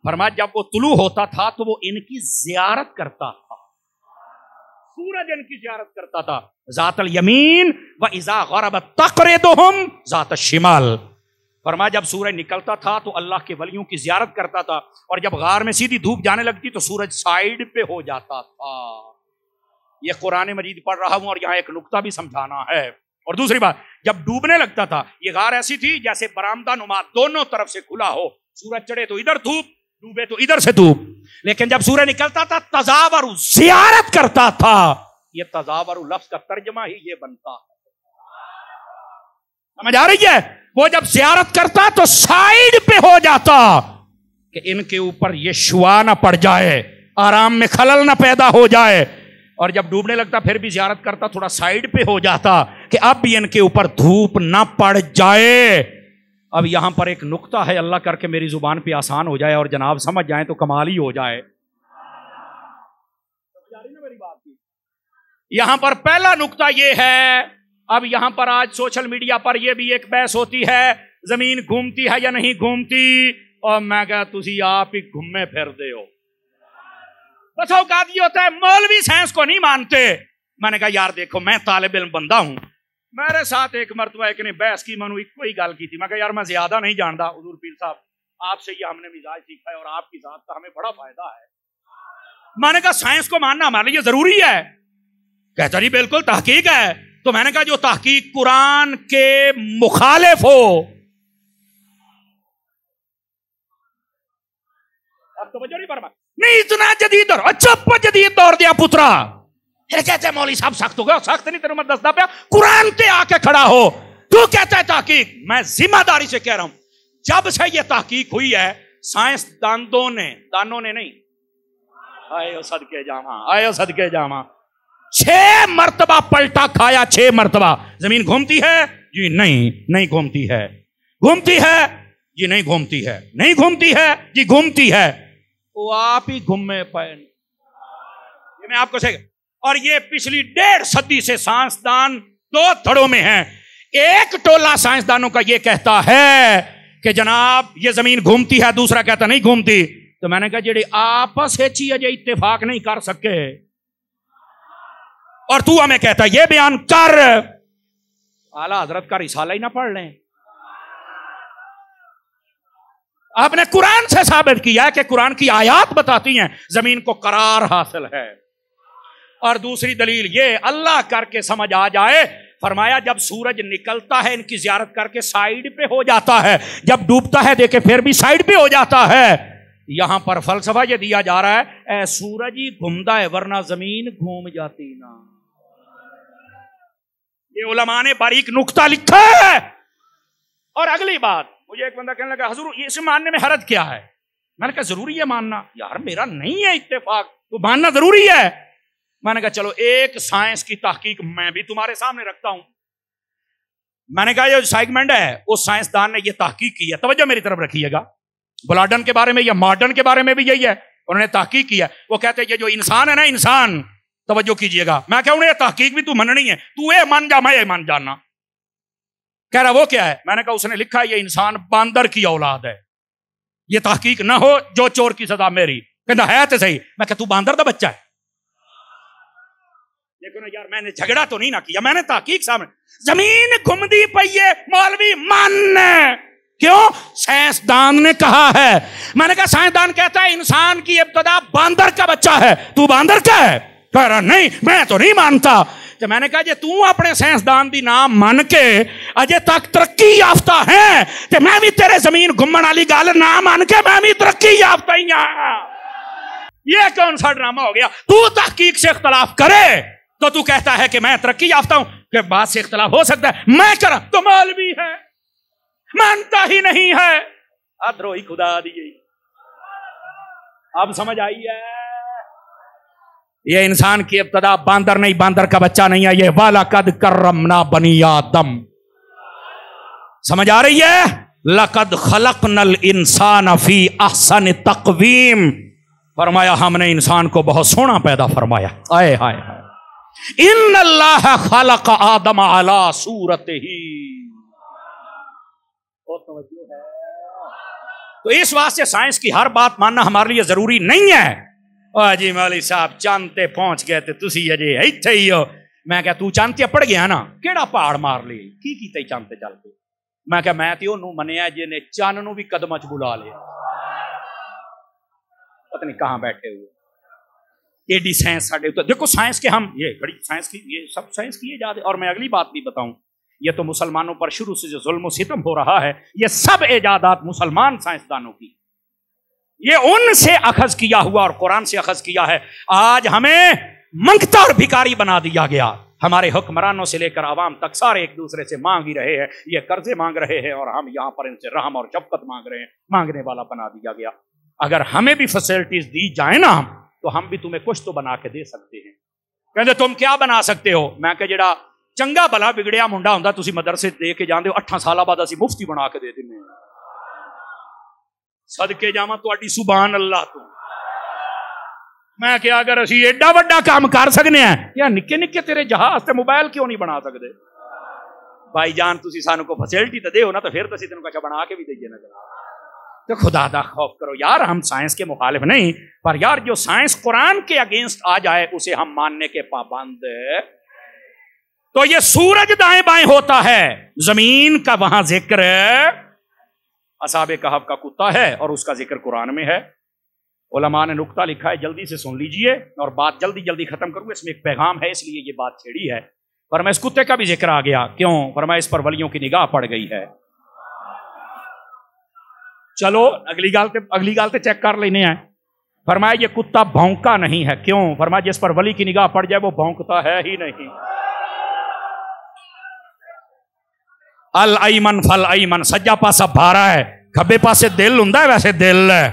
فرمایا جب وہ طلوع ہوتا تھا تو وہ ان کی زیارت کرتا تھا. سورج ان کی زیارت کرتا تھا. ذات الیمین و اذا غربت تقرضهم ذات الشمال. فرمایا جب سورج نکلتا تھا تو اللہ کے ولیوں کی زیارت کرتا تھا, اور جب غار میں سیدھی دھوپ جانے لگتی تو سورج سائیڈ پہ ہو جاتا تھا. یہ قرآن مجید پڑھ رہا ہوں اور یہاں ایک نقطہ بھی سمجھانا ہے. اور دوسری بات, جب ڈوبنے لگتا تھا یہ غار ایسی تھی جیسے برآمدہ نما دونوں طرف سے کھلا ہو, سورج چڑھے تو ادھر دھوپ, ڈوبے تو ادھر سے دھوپ. لیکن جب سورج نکلتا تھا تزاور, زیارت کرتا تھا. یہ تزاور لفظ کا ترجمہ ہی یہ بنتا ہے. سمجھ آ رہی ہے؟ وہ جب زیارت کرتا تو سائیڈ پہ ہو جاتا کہ ان کے اوپر یہ شعاع نہ پڑ جائے, آرام میں خلل نہ پیدا ہو جائے. اور جب ڈوبنے لگتا پھر بھی زیارت کرتا, تھوڑا سائیڈ پہ ہو جاتا کہ اب بھی ان کے اوپر دھوپ نہ پڑ جائے. اب یہاں پر ایک نقطہ ہے, اللہ کر کے میری زبان پہ آسان ہو جائے اور جناب سمجھ جائیں تو کمال ہی ہو جائے. یہاں پر پہلا نقطہ یہ ہے. اب یہاں پر آج سوشل میڈیا پر یہ بھی ایک بحث ہوتی ہے زمین گھومتی ہے یا نہیں گھومتی؟ اور میں کہا تسی آپ ہی گھومے پھر دے ہو. بس اوقات یہ ہوتا ہے مولوی سائنس کو نہیں مانتے. میں نے کہا یار دیکھو میں طالب علم بندہ ہوں, میرے ساتھ ایک مرتبہ ایک نے بحث کی, میں نے کوئی گل کی تھی, میں کہا یار میں زیادہ نہیں جانتا حضور پیر صاحب, آپ سے یہ ہم نے مزاج سیکھا ہے اور آپ کی ذات کا ہمیں بڑا فائدہ ہے. میں نے کہا سائنس کو ماننا ہمارے لیے ضروری ہے؟ کہتا جی بالکل تحقیق ہے. تو میں نے کہا جو تحقیق قرآن کے مخالف ہو, اب توجہ نہیں فرمائی, نہیں اتنا جدید دور, اچھا جدید دور دیا پترا. پھر کہتے ہیں مولوی صاحب سخت ہو گیا. سخت نہیں, تیرے میں دستا پیا قرآن پہ آ کے کھڑا ہو, تو کہتا ہے تحقیق. میں ذمہ داری سے کہہ رہا ہوں جب سے یہ تحقیق ہوئی ہے سائنس دانوں نے نہیں, آئے صدقے جاواں, آئے صدقے جاواں, 6 مرتبہ پلٹا کھایا. 6 مرتبہ زمین گھومتی ہے جی نہیں گھومتی ہے, گھومتی ہے جی نہیں گھومتی ہے, نہیں گھومتی ہے جی گھومتی ہے. وہ آپ ہی گھومے پائے. یہ میں آپ کو سے, اور یہ پچھلی 1.5 صدی سے سائنسدان 2 دھڑوں میں ہیں. ایک ٹولہ سائنسدانوں کا یہ کہتا ہے کہ جناب یہ زمین گھومتی ہے, دوسرا کہتا نہیں گھومتی. تو میں نے کہا جڑے آپس ہی اجے اتفاق نہیں کر سکے اور تو ہمیں کہتا یہ بیان کر, اعلیٰ حضرت کا رسالہ ہی نہ پڑھ لیں. آپ نے قرآن سے ثابت کیا ہے کہ قرآن کی آیات بتاتی ہیں زمین کو قرار حاصل ہے. اور دوسری دلیل یہ اللہ کر کے سمجھ آ جائے, فرمایا جب سورج نکلتا ہے ان کی زیارت کر کے سائیڈ پہ ہو جاتا ہے, جب ڈوبتا ہے دیکھے پھر بھی سائیڈ پہ ہو جاتا ہے. یہاں پر فلسفہ یہ دیا جا رہا ہے اے سورج ہی گھومتا ہے ورنہ زمین گھوم جاتی نا. یہ علماء نے باریک نقطہ لکھا ہے. اور اگلی بات, مجھے ایک بندہ کہنے لگا حضور یہ اسے ماننے میں حرج کیا ہے؟ میں نے کہا ضروری ہے ماننا. یار میرا نہیں ہے اتفاق, تو ماننا ضروری ہے. میں نے کہا چلو ایک سائنس کی تحقیق میں بھی تمہارے سامنے رکھتا ہوں. میں نے کہا یہ سیگمنٹ ہے اس سائنسدان نے یہ تحقیق کی ہے, توجہ میری طرف رکھیے گا. بلاڈن کے بارے میں یا مارڈن کے بارے میں بھی یہی ہے, انہوں نے تحقیق کی ہے. وہ کہتے ہیں یہ جو انسان ہے نا انسان, توجہ کیجئے گا, میں کہوں یہ تحقیق بھی تو مننی ہے, تو یہ مان جا میں یہ مان جانا. کہہ رہا وہ کیا ہے؟ میں نے کہا اس نے لکھا ہے یہ انسان باندر کی اولاد ہے, یہ تحقیق نہ ہو جو چور کی سزا میری. کہتا ہے تو صحیح. میں کہا تو باندر دا بچہ ہے. لیکن یار میں نے جھگڑا تو نہیں نہ کیا, میں نے تحقیق سامنے. زمین گھومتی پئی ہے مولوی ماننے کیوں؟ سائنسدان نے کہا ہے. میں نے کہا سائنسدان کہتا ہے انسان کی ابتدا باندر کا بچہ ہے, تو باندر کا ہے؟ کہہ رہا نہیں میں تو نہیں مانتا. تو میں نے کہا جی تو اپنے سائنسدان دی نام مان کے اجے تک ترقی یافتہ ہیں, تو میں بھی تیرے زمین گھومن والی گل نہ مان کے میں بھی ترقی یافتہ ہی ہاں. یہ کون سا ڈرامہ ہو گیا؟ تو تحقیق سے اختلاف کرے تو تو کہتا ہے کہ میں ترقی یافتہ ہوں, کہ بات سے اختلاف ہو سکتا ہے, میں کرا تو مولوی ہے مانتا ہی نہیں ہے. ادروہی خدا دیے. اب سمجھ آئی ہے یہ انسان کی ابتدا باندر نہیں, باندر کا بچہ نہیں ہے, یہ وَلَقَدْ كَرَّمْنَا بَنِي آدَمَ. سمجھ آ رہی ہے؟ لَقَدْ خَلَقْنَا الْإِنسَانَ فِي أَحْسَنِ تَقْوِيمٍ. فرمایا ہم نے انسان کو بہت سونا پیدا فرمایا. آئے ہائے ہائے. ان اللہ خلق آدم علی صورتہ. تو اس واسطے سائنس کی ہر بات ماننا ہمارے لیے ضروری نہیں ہے. جی مولوی صاحب چاند تے پہنچ گئے تے تسی اجے ایتھے ہی ہو. میں کہا تو چاند تے پڑ گیا نا, کیڑا پہاڑ مار لی, کی کیتا چاند تے چل کے؟ میں کہا میں تے اونوں منیا جنے چاند نو بھی قدم وچ بلا لیا. پتہ نہیں کہاں بیٹھے ہوئے. ایڈی سائنس ساڈے اوپر دیکھو, سائنس کے ہم یہ بڑی سائنس کی, یہ سب سائنس کی ایجاد ہے. اور میں اگلی بات بھی بتاؤں, یہ تو مسلمانوں پر شروع سے جو ظلم و ستم ہو رہا ہے یہ سب ایجادات مسلمان سائنسدانوں کی, یہ ان سے اخذ کیا ہوا اور قرآن سے اخذ کیا ہے. آج ہمیں منگتا اور بھکاری بنا دیا گیا. ہمارے حکمرانوں سے لے کر عوام تک سارے ایک دوسرے سے مانگ ہی رہے ہیں, یہ قرضے مانگ رہے ہیں اور ہم یہاں پر ان سے رحم اور شفقت مانگ رہے ہیں. مانگنے والا بنا دیا گیا. اگر ہمیں بھی فیسلٹیز دی جائیں نا تو ہم بھی تمہیں کچھ تو بنا کے دے سکتے ہیں. کہتے تم کیا بنا سکتے ہو؟ میں کہ جڑا چنگا بلا بگڑیا منڈا ہوندا تسی مدرسے دے کے جاندے ہو, 8 سال بعد اسی مفتی بنا کے دے دینے. صدقے جاواں تہاڈی سبحان اللہ. تو میں کہ اگر اسی ایڈا وڈا کام کر سکنے ہیں یا نکے نکے تیرے جہاز تے موبائل کیوں نہیں بنا سکتے؟ بھائی جان تسی سانو کو فیسلٹی تو دے ہو نا، تو پھر تسی تینوں کچھ بنا کے بھی دئیے نا جناب۔ تو خدا دا خوف کرو یار، ہم سائنس کے مخالف نہیں، پر یار جو سائنس قرآن کے اگینسٹ آ جائے اسے ہم ماننے کے پابند۔ تو یہ سورج دائیں بائیں ہوتا ہے، زمین کا وہاں ذکر اصحاب کہف کا کتا ہے اور اس کا ذکر قرآن میں ہے۔ علماء نے نقطہ لکھا ہے، جلدی سے سن لیجئے اور بات جلدی جلدی ختم کروں، اس میں ایک پیغام ہے اس لیے یہ بات چھیڑی ہے۔ فرمایا اس کتے کا بھی ذکر آ گیا، کیوں؟ فرمایا اس پر ولیوں کی نگاہ پڑ گئی ہے۔ چلو اگلی گال تے چیک کر لینے ہیں۔ فرمایا یہ کتا بھونکا نہیں ہے، کیوں؟ فرمایا جس پر ولی کی نگاہ پڑ جائے وہ بھونکتا ہے ہی نہیں۔ الایمن فالایمن، سجا پاسا بھارا ہے، کھبے پاسے دل ہوندا ہے، ویسے دل ہے۔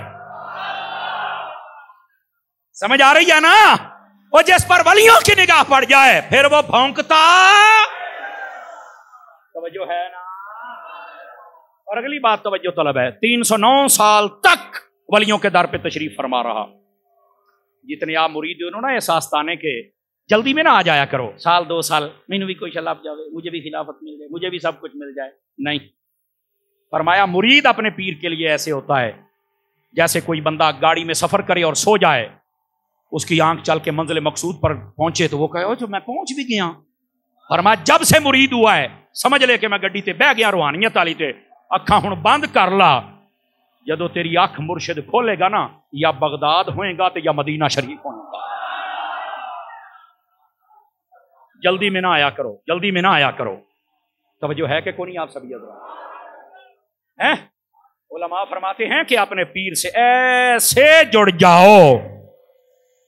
سمجھ آ رہی ہے نا؟ وہ جس پر ولیوں کی نگاہ پڑ جائے پھر وہ بھونکتا۔ توجہ ہے نا؟ اور اگلی بات توجہ طلب ہے، 309 سال تک ولیوں کے در پہ تشریف فرما رہا۔ جتنے آپ مرید ہو نا اس آستانے کے، جلدی میں نہ آ جایا کرو، سال 2 سال مینوں بھی کوئی شلاب جاوے، مجھے بھی خلافت مل جائے، مجھے بھی سب کچھ مل جائے، نہیں۔ فرمایا مرید اپنے پیر کے لیے ایسے ہوتا ہے جیسے کوئی بندہ گاڑی میں سفر کرے اور سو جائے، اس کی آنکھ چل کے منزل مقصود پر پہنچے تو وہ کہے جو میں پہنچ بھی گیا۔ فرمایا جب سے مرید ہوا ہے سمجھ لے کہ میں گڈی تے بہ گیا روحانیت والی تے، اکھاں ہن بند کر لا، جدو تیری آنکھ مرشد کھولے گا نا، یا بغداد ہوئے گا تو یا مدینہ شریف ہوئے گا۔ جلدی میں نہ آیا کرو، جلدی میں نہ آیا کرو۔ توجہ ہے کہ کوئی نہیں آپ سبھی حضرات ہیں؟ علماء فرماتے ہیں کہ اپنے پیر سے ایسے جڑ جاؤ،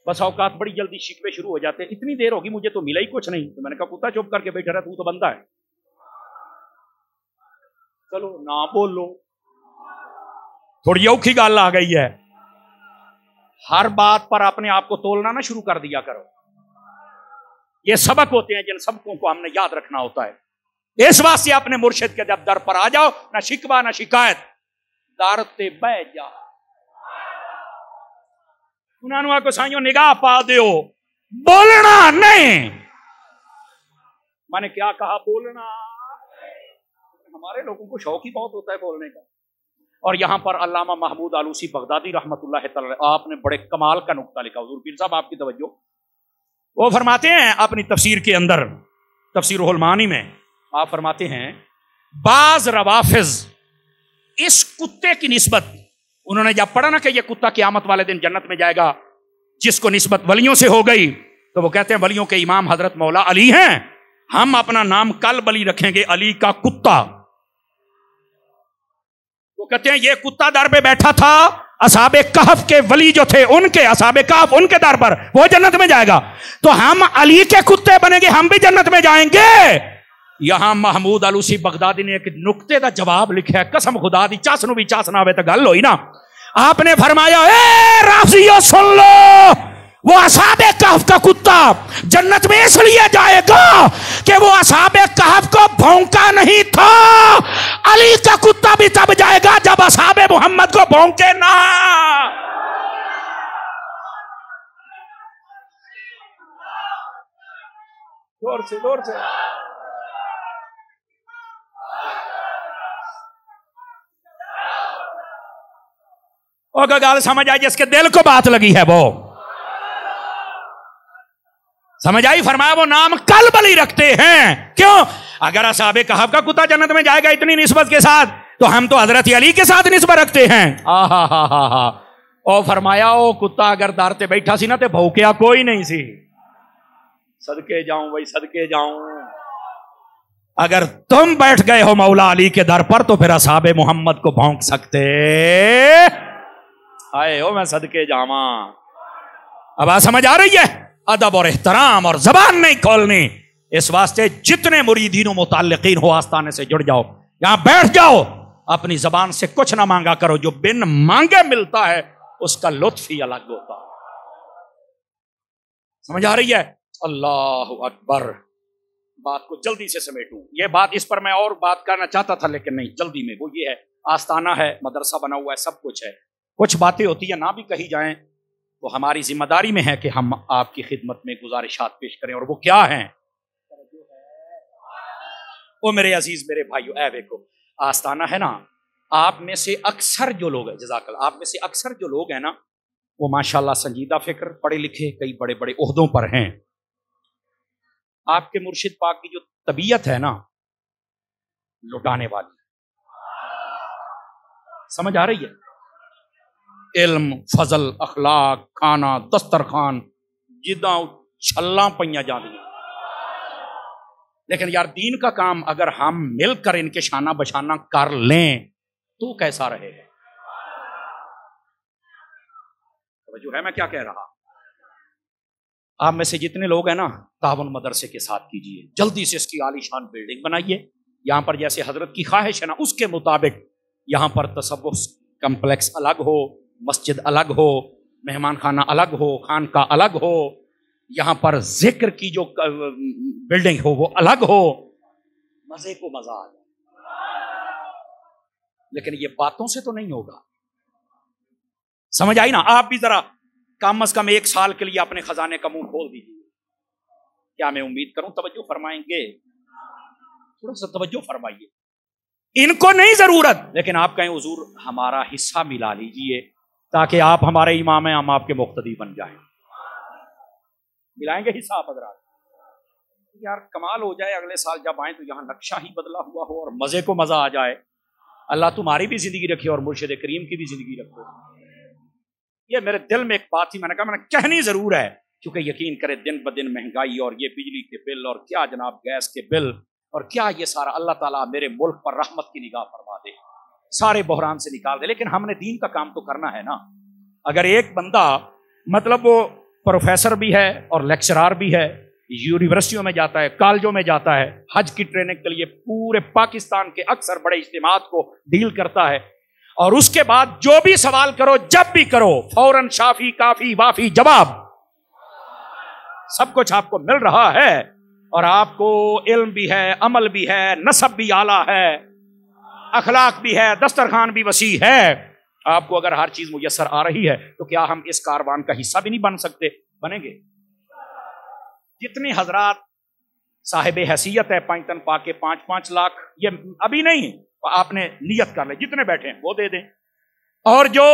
بس اوقات بڑی جلدی شکوے شروع ہو جاتے ہیں، اتنی دیر ہوگی مجھے تو ملا ہی کچھ نہیں، تو میں نے کہا کتا چپ کر کے بیٹھا رہا، تو بندہ ہے، چلو نہ بولو۔ تھوڑی اوکھی گال آ گئی ہے، ہر بات پر اپنے آپ کو تولنا نہ شروع کر دیا کرو۔ یہ سبق ہوتے ہیں جن سبقوں کو ہم نے یاد رکھنا ہوتا ہے۔ اس واسطے اپنے مرشد کے جب در پر آ جاؤ، نہ شکوہ نہ شکایت، در تے بہ جا، انہوں کو سائیوں نگاہ پا دیو، بولنا نہیں۔ میں نے کیا کہا؟ بولنا۔ ہمارے لوگوں کو شوق ہی بہت ہوتا ہے بولنے کا۔ اور یہاں پر علامہ محمود آلوسی بغدادی رحمت اللہ تعالی، آپ نے بڑے کمال کا نقطہ لکھا، حضور پیر صاحب آپ کی توجہ۔ وہ فرماتے ہیں اپنی تفسیر کے اندر، تفسیر روح المعانی میں آپ فرماتے ہیں بعض روافظ اس کتے کی نسبت، انہوں نے جب پڑھا نا کہ یہ کتا قیامت والے دن جنت میں جائے گا، جس کو نسبت ولیوں سے ہو گئی، تو وہ کہتے ہیں ولیوں کے امام حضرت مولا علی ہیں، ہم اپنا نام کل بلی رکھیں گے علی کا کتا۔ وہ کہتے ہیں یہ کتا در پہ بیٹھا تھا، اصحاب کہف کے ولی جو تھے ان کے، اصحاب کہف ان کے در پر، وہ جنت میں جائے گا، تو ہم علی کے کتے بنیں گے، ہم بھی جنت میں جائیں گے۔ یہاں محمود آلوسی بغدادی نے ایک نقطے دا جواب لکھا ہے، قسم خدا دی چاس نو بھی چاس نہ ہوئے تو گل ہوئی نا۔ آپ نے فرمایا اے رافضیو سن لو، وہ اصحاب کہف کا کتا جنت میں اس لیے جائے گا کہ وہ اصحاب کہف کو بھونکا نہیں تھا، علی کا کتا بھی تب جائے گا جب اصحاب محمد کو بھونکے نا۔ زور سے زور سے۔ گال سمجھ آئی جس کے دل کو بات لگی ہے وہ سمجھ آئی؟ فرمایا وہ نام کل بلی رکھتے ہیں، کیوں؟ اگر اصحاب کہف کا کتا جنت میں جائے گا اتنی نسبت کے ساتھ، تو ہم تو حضرت علی کے ساتھ نسبت رکھتے ہیں۔ او فرمایا او کتا اگر دار تے بیٹھا سی نا تے بھوکیا کوئی نہیں سی۔ صدقے جاؤں بھائی، صدقے جاؤں۔ اگر تم بیٹھ گئے ہو مولا علی کے در پر تو پھر اصحاب محمد کو بھونک سکتے؟ آئے ہو میں صدقے جاواں۔ اب بات سمجھ آ رہی ہے؟ ادب اور احترام اور زبان نہیں کھولنی، اس واسطے جتنے مریدین و متعلقین ہو آستانے سے جڑ جاؤ، یہاں بیٹھ جاؤ، اپنی زبان سے کچھ نہ مانگا کرو، جو بن مانگے ملتا ہے اس کا لطف ہی الگ ہوتا ہے۔ سمجھ آ رہی ہے؟ اللہ اکبر۔ بات کو جلدی سے سمیٹوں، یہ بات اس پر میں اور بات کرنا چاہتا تھا لیکن نہیں، جلدی میں۔ وہ یہ ہے آستانہ ہے، مدرسہ بنا ہوا ہے، سب کچھ ہے، کچھ باتیں ہوتی ہیں نہ بھی کہی جائیں، وہ ہماری ذمہ داری میں ہے کہ ہم آپ کی خدمت میں گزارشات پیش کریں، اور وہ کیا ہیں؟ وہ میرے عزیز میرے بھائیو، اے دیکھو آستانہ ہے نا، آپ میں سے اکثر جو لوگ ہیں، جزاک اللہ، آپ میں سے اکثر جو لوگ ہیں نا وہ ماشاءاللہ سنجیدہ فکر، پڑھے لکھے، کئی بڑے بڑے عہدوں پر ہیں. آپ کے مرشد پاک کی جو طبیعت ہے نا لٹانے والی، سمجھ آ رہی ہے؟ علم، فضل، اخلاق، کھانا، دسترخوان جداں چھلاں پئیاں جاندیاں. لیکن یار دین کا کام اگر ہم مل کر ان کے شانہ بشانہ کر لیں تو کیسا رہے گا؟ توجہ ہے میں کیا کہہ رہا؟ آپ میں سے جتنے لوگ ہیں نا تعاون مدرسے کے ساتھ کیجئے، جلدی سے اس کی عالی شان بلڈنگ بنائیے. یہاں پر جیسے حضرت کی خواہش ہے نا اس کے مطابق یہاں پر تصوف کمپلیکس الگ ہو، مسجد الگ ہو، مہمان خانہ الگ ہو، خانقاہ الگ ہو، یہاں پر ذکر کی جو بلڈنگ ہو وہ الگ ہو. مزے کو مزہ آ جائے. لیکن یہ باتوں سے تو نہیں ہوگا. سمجھ آئی نا؟ آپ بھی ذرا کم از کم 1 سال کے لیے اپنے خزانے کا منہ کھول دیجیے. کیا میں امید کروں توجہ فرمائیں گے؟ تھوڑا سا توجہ فرمائیے. ان کو نہیں ضرورت، لیکن آپ کہیں حضور ہمارا حصہ ملا لیجئے تاکہ آپ ہمارے امام ہیں، ہم آپ کے مقتدی بن جائیں. ملائیں گے حصہ آپ حضرات؟ یار کمال ہو جائے اگلے سال جب آئیں تو یہاں نقشہ ہی بدلا ہوا ہو اور مزے کو مزہ آ جائے. اللہ تمہاری بھی زندگی رکھے اور مرشد کریم کی بھی زندگی رکھو. یہ میرے دل میں ایک بات تھی، میں نے کہا میں نے کہنی ضرور ہے، کیونکہ یقین کرے دن بدن مہنگائی اور یہ بجلی کے بل اور کیا جناب گیس کے بل اور کیا یہ سارا، اللہ تعالیٰ میرے ملک پر رحمت کی نگاہ فرما دے، سارے بحران سے نکال دے. لیکن ہم نے دین کا کام تو کرنا ہے نا. اگر ایک بندہ مطلب وہ پروفیسر بھی ہے اور لیکچرار بھی ہے، یونیورسٹیوں میں جاتا ہے، کالجوں میں جاتا ہے، حج کی ٹریننگ کے لیے پورے پاکستان کے اکثر بڑے اجتماعات کو ڈیل کرتا ہے، اور اس کے بعد جو بھی سوال کرو جب بھی کرو فوراً شافی کافی وافی جواب سب کچھ آپ کو مل رہا ہے، اور آپ کو علم بھی ہے، عمل بھی ہے، نسب بھی اعلیٰ ہے، اخلاق بھی ہے، دسترخوان بھی وسیع ہے. آپ کو اگر ہر چیز میسر آ رہی ہے تو کیا ہم اس کاروان کا حصہ بھی نہیں بن سکتے؟ بنیں گے. جتنے حضرات صاحب حیثیت ہے پانچ تن پا کے 5-5 لاکھ، یہ ابھی نہیں، آپ نے نیت کر لیں، جتنے بیٹھے ہیں وہ دے دیں، اور جو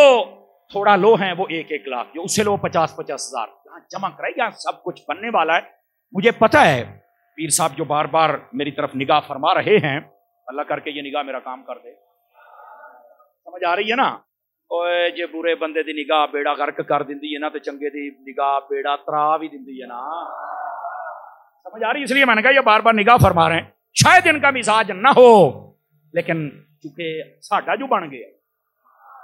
تھوڑا لو ہیں وہ 1-1 لاکھ، جو اس سے لو 50-50 ہزار یہاں جمع کرائے. یہاں سب کچھ بننے والا ہے. مجھے پتہ ہے پیر صاحب جو بار بار میری طرف نگاہ فرما رہے ہیں، اللہ کر کے یہ نگاہ میرا کام کر دے. سمجھ آ رہی ہے نا؟ اوے جے برے بندے دی نگاہ بیڑا غرق کر دیندی ہے نا تے چنگے دی نگاہ بیڑا ترا بھی دیندی ہے نا. سمجھ آ رہی؟ اس لیے میں نے کہا یہ بار بار نگاہ فرما رہے ہیں. شاید ان کا مزاج نہ ہو، لیکن چونکہ ساڈا جو بن گیا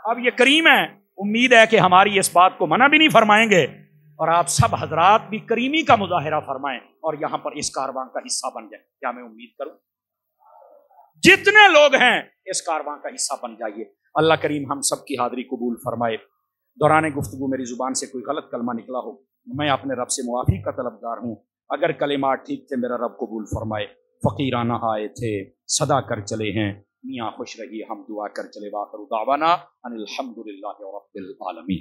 اب یہ کریم ہے، امید ہے کہ ہماری اس بات کو منع بھی نہیں فرمائیں گے، اور آپ سب حضرات بھی کریمی کا مظاہرہ فرمائیں اور یہاں پر اس کاروان کا حصہ بن جائیں. کیا میں امید کروں؟ جتنے لوگ ہیں اس کاروان کا حصہ بن جائیے. اللہ کریم ہم سب کی حاضری قبول فرمائے. دوران گفتگو میری زبان سے کوئی غلط کلمہ نکلا ہو، میں اپنے رب سے معافی کا طلبگار ہوں. اگر کلمات ٹھیک تھے میرا رب قبول فرمائے. فقیرانہ آئے تھے صدا کر چلے ہیں، میاں خوش رہی ہم دعا کر چلے. واخر دعوانا ان الحمدللہ رب العالمین.